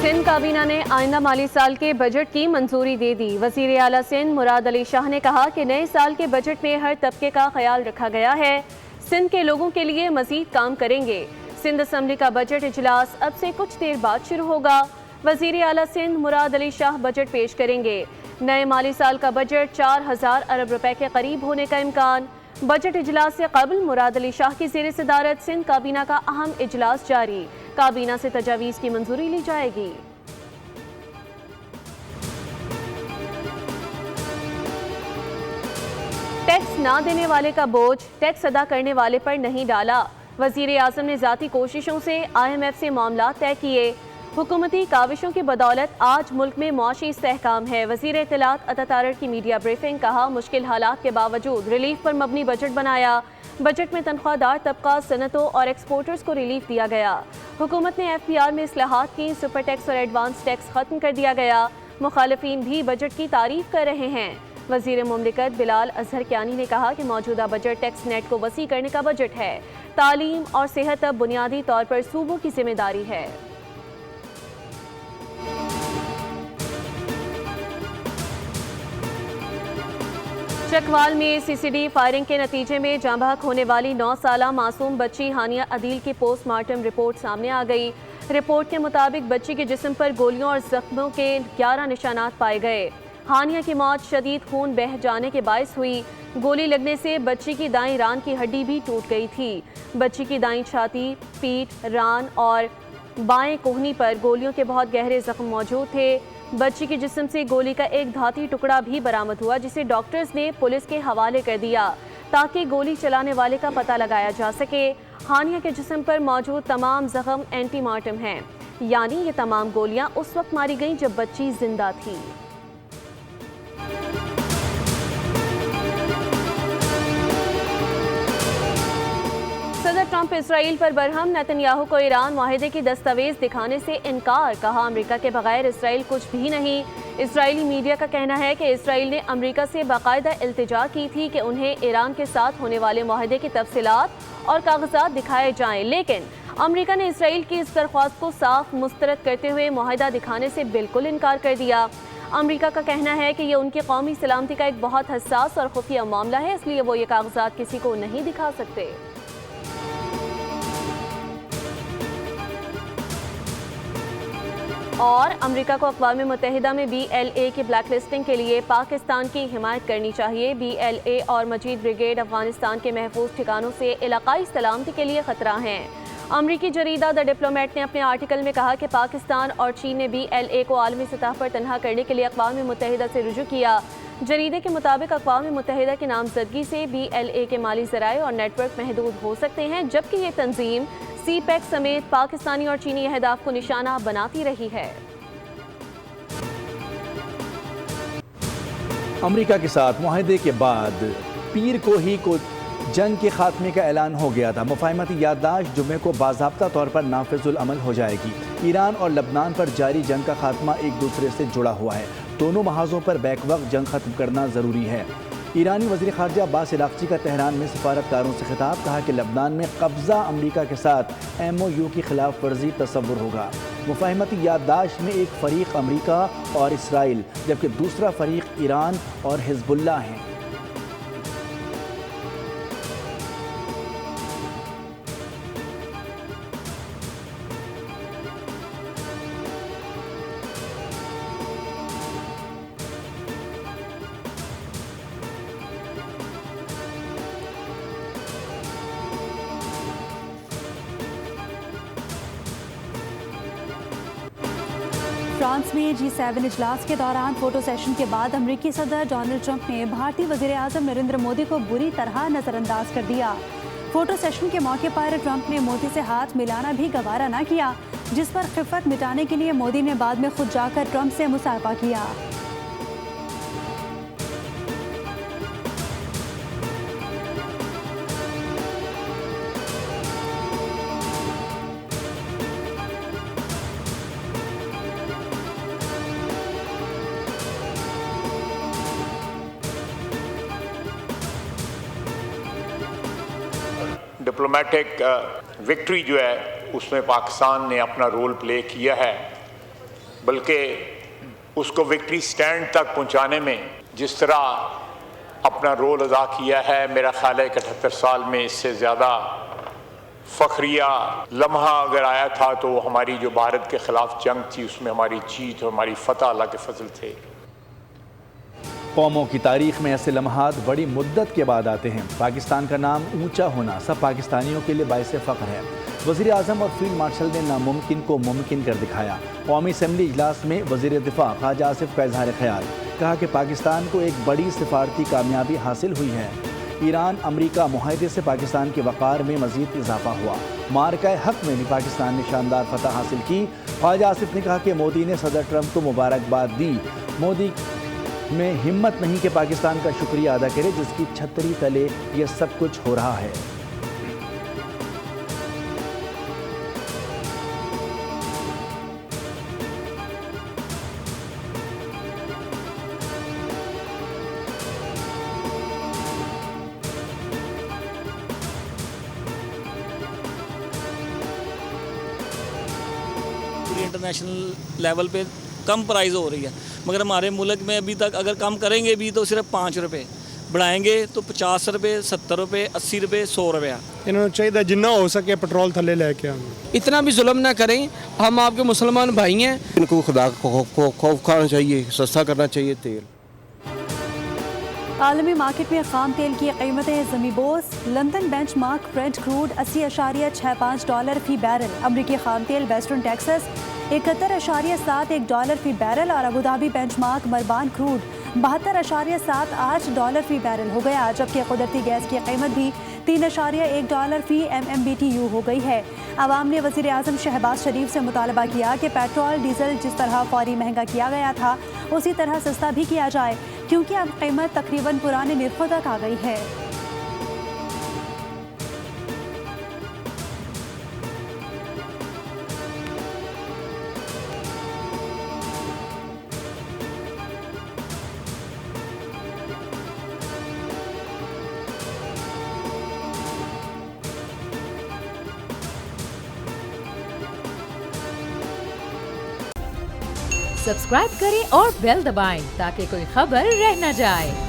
सिंध काबीना ने आइंदा माली साल के बजट की मंजूरी दे दी। वजीर आला सिंध मुराद अली शाह ने कहा कि नए साल के बजट में हर तबके का ख्याल रखा गया है। सिंध के लोगों के लिए मजीद काम करेंगे। सिंध असम्बली का बजट इजलास अब से कुछ देर बाद शुरू होगा। वजीर आला सिंध मुराद अली शाह बजट पेश करेंगे। नए माली साल का बजट 4000 अरब रुपए के करीब होने का इम्कान। बजट इजलास से कबल मुराद अली शाह की ज़ेर सदारत सिंध काबीना का अहम इजलास जारी। काबीना से तजावीज़ की मंजूरी ली जाएगी। टैक्स ना देने वाले का बोझ टैक्स अदा करने वाले पर नहीं डाला। वजीर आज़म ने ज़ाती कोशिशों से IMF से मामला तय किए। हुकूमती काविशों की बदौलत आज मुल्क में मुआशी इस्तेहकाम है। वजीर इत्तलात अता तारड़ की मीडिया ब्रीफिंग। कहा, मुश्किल हालात के बावजूद रिलीफ पर मबनी बजट बनाया। बजट में तनख्वाहदार तबका, सनतों और एक्सपोर्टर्स को रिलीफ दिया गया। हुकूमत ने FPR में इस्लाहात की। सुपर टैक्स और एडवांस टैक्स खत्म कर दिया गया। मुखालिफिन भी बजट की तारीफ कर रहे हैं। वजीर मुमलिकत बिलाल अजहर कियानी ने कहा कि मौजूदा बजट टैक्स नेट को वसी करने का बजट है। तालीम और सेहत अब बुनियादी तौर पर सूबों की जिम्मेदारी है। चकवाल में CCD फायरिंग के नतीजे में जाँ बहक होने वाली 9 साला मासूम बच्ची हानिया अदील की पोस्टमार्टम रिपोर्ट सामने आ गई। रिपोर्ट के मुताबिक बच्ची के जिस्म पर गोलियों और जख्मों के 11 निशानात पाए गए। हानिया की मौत शदीद खून बह जाने के बायस हुई। गोली लगने से बच्ची की दाईं रान की हड्डी भी टूट गई थी। बच्ची की दाईं छाती, पीठ, रान और बाएं कोहनी पर गोलियों के बहुत गहरे जख्म मौजूद थे। बच्ची के जिस्म से गोली का एक धाती टुकड़ा भी बरामद हुआ, जिसे डॉक्टर्स ने पुलिस के हवाले कर दिया ताकि गोली चलाने वाले का पता लगाया जा सके। हानिया के जिस्म पर मौजूद तमाम जख्म एंटीमार्टम हैं, यानी ये तमाम गोलियां उस वक्त मारी गईं जब बच्ची जिंदा थी। सदर ट्रंप इसराइल पर बरहम। नेतन्याहू को ईरान माहिदे की दस्तावेज दिखाने से इनकार। कहा, अमेरिका के बगैर इसराइल कुछ भी नहीं। इसराइली मीडिया का कहना है कि इसराइल ने अमेरिका से बाकायदा इल्तिजा की थी कि उन्हें ईरान के साथ होने वाले माहिदे की तफसीलात और कागजात दिखाए जाएं, लेकिन अमेरिका ने इसराइल की इस दरख्वास्त को साफ मुस्तरद करते हुए माहिदा दिखाने से बिल्कुल इनकार कर दिया। अमेरिका का कहना है कि यह उनकी कौमी सलामती का एक बहुत हसास और खुफिया मामला है, इसलिए वो ये कागजात किसी को नहीं दिखा सकते। और अमेरिका को अक़वाम मुत्तहिदा में BLA की ब्लैक लिस्टिंग के लिए पाकिस्तान की हिमायत करनी चाहिए। BLA और मजीद ब्रिगेड अफगानिस्तान के महफूज ठिकानों से इलाकाई सलामती के लिए खतरा हैं। अमरीकी जरीदा द डिप्लोमेट ने अपने आर्टिकल में कहा कि पाकिस्तान और चीन ने BLA को आलमी सतह पर तनहा करने के लिए अक़वाम मुत्तहिदा से रुजू किया। जरीदे के मुताबिक अक़वाम मुत्तहिदा की नामजदगी से BLA के माली ज़राए और नेटवर्क महदूद हो सकते हैं, जबकि ये तंजीम CPEC समेत पाकिस्तानी और चीनी अहदाफ को निशाना बनाती रही है। अमेरिका के साथ मुआहदे के बाद पीर को जंग के खात्मे का ऐलान हो गया था। मुफाहमती याददाश्त जुमे को बाज़ाब्ता तौर पर नाफिजुल अमल हो जाएगी। ईरान और लबनान पर जारी जंग का खात्मा एक दूसरे से जुड़ा हुआ है। दोनों महाजों पर बैक वक्त जंग खत्म करना ज़रूरी है। ईरानी वज़ीर ख़ारजा अब्बास इलाक़ची का तेहरान में सफारतकारों से खिताब। कहा कि लबनान में कब्ज़ा अमरीका के साथ MOU की खिलाफ वर्जी तसव्वुर होगा। मुफाहमती याददाश्त में एक फ़रीक अमरीका और इसराइल, जबकि दूसरा फ़रीक ईरान और हिज़्बुल्लाह हैं। फ्रांस में G7 इजलास के दौरान फोटो सेशन के बाद अमेरिकी सदर डोनाल्ड ट्रंप ने भारतीय वज़ीर आज़म नरेंद्र मोदी को बुरी तरह नज़रअंदाज कर दिया। फोटो सेशन के मौके पर ट्रंप ने मोदी से हाथ मिलाना भी गवारा न किया, जिस पर खिफ़त मिटाने के लिए मोदी ने बाद में खुद जाकर ट्रंप से मुसाफा किया। डिप्लोमेटिक विक्ट्री जो है उसमें पाकिस्तान ने अपना रोल प्ले किया है بلکہ اس کو وکٹری سٹینڈ تک پہنچانے میں جس طرح اپنا رول ادا کیا ہے، میرا خیال ہے 78 سال میں اس سے زیادہ فخریہ لمحہ اگر آیا تھا تو وہ ہماری جو بھارت کے خلاف جنگ تھی، اس میں ہماری جیت اور ہماری فتح اللہ کے فضل تھے۔ قوموں کی تاریخ میں ایسے لمحات بڑی مدت کے بعد آتے ہیں۔ پاکستان کا نام اونچا ہونا سب پاکستانیوں کے لیے باعث فخر ہے۔ وزیر اعظم اور فیلڈ مارشل نے ناممکن کو ممکن کر دکھایا۔ قومی اسمبلی اجلاس میں وزیر دفاع خواجہ آصف کا اظہار خیال، کہا کہ پاکستان کو ایک بڑی سفارتی کامیابی حاصل ہوئی ہے۔ ایران امریکہ معاہدے سے پاکستان کے وقار میں مزید اضافہ ہوا۔ معرکہ حق میں بھی پاکستان نے شاندار فتح حاصل کی۔ خواجہ آصف نے کہا کہ مودی نے صدر ٹرمپ کو مبارکباد دی۔ مودی میں ہمت نہیں کہ پاکستان کا شکریہ ادا کرے جس کی چھتری تلے یہ سب کچھ ہو رہا ہے۔ انٹرنیشنل لیول پہ کم پرائز ہو رہی ہے، مگر ہمارے ملک میں ابھی تک اگر کم کریں گے بھی تو صرف 5 روپے، بڑھائیں گے تو 50 روپے، 70 روپے، 80 روپے، 100 روپیہ۔ انہوں نے چاہیے جننا ہو سکے پٹرول تھلے لے کے آئیں، اتنا بھی ظلم نہ کریں، ہم آپ کے مسلمان بھائی ہیں۔ ان کو خدا کو خوف کھانا چاہیے، سستا کرنا چاہیے تیل۔ عالمی مارکیٹ میں خام تیل کی قیمتیں زمیں بوس۔ London benchmark Brent crude $80.65 فی بیرل، امریکی خام تیل ویسٹرن ٹیکسس $71.71 فی بیرل اور ابوظہبی بینچ مارک مربان کروڈ $72.78 فی بیرل ہو گیا، جبکہ قدرتی گیس کی قیمت بھی $3.1 فی MMBTU ہو گئی ہے۔ عوام نے وزیر اعظم شہباز شریف سے مطالبہ کیا کہ پیٹرول ڈیزل جس طرح فوری مہنگا کیا گیا تھا اسی طرح سستا بھی کیا جائے، کیونکہ اب قیمت تقریباً پرانے نرخوں تک آ گئی ہے۔ سبسکرائب کریں اور بیل دبائیں تاکہ کوئی خبر رہ نہ جائے۔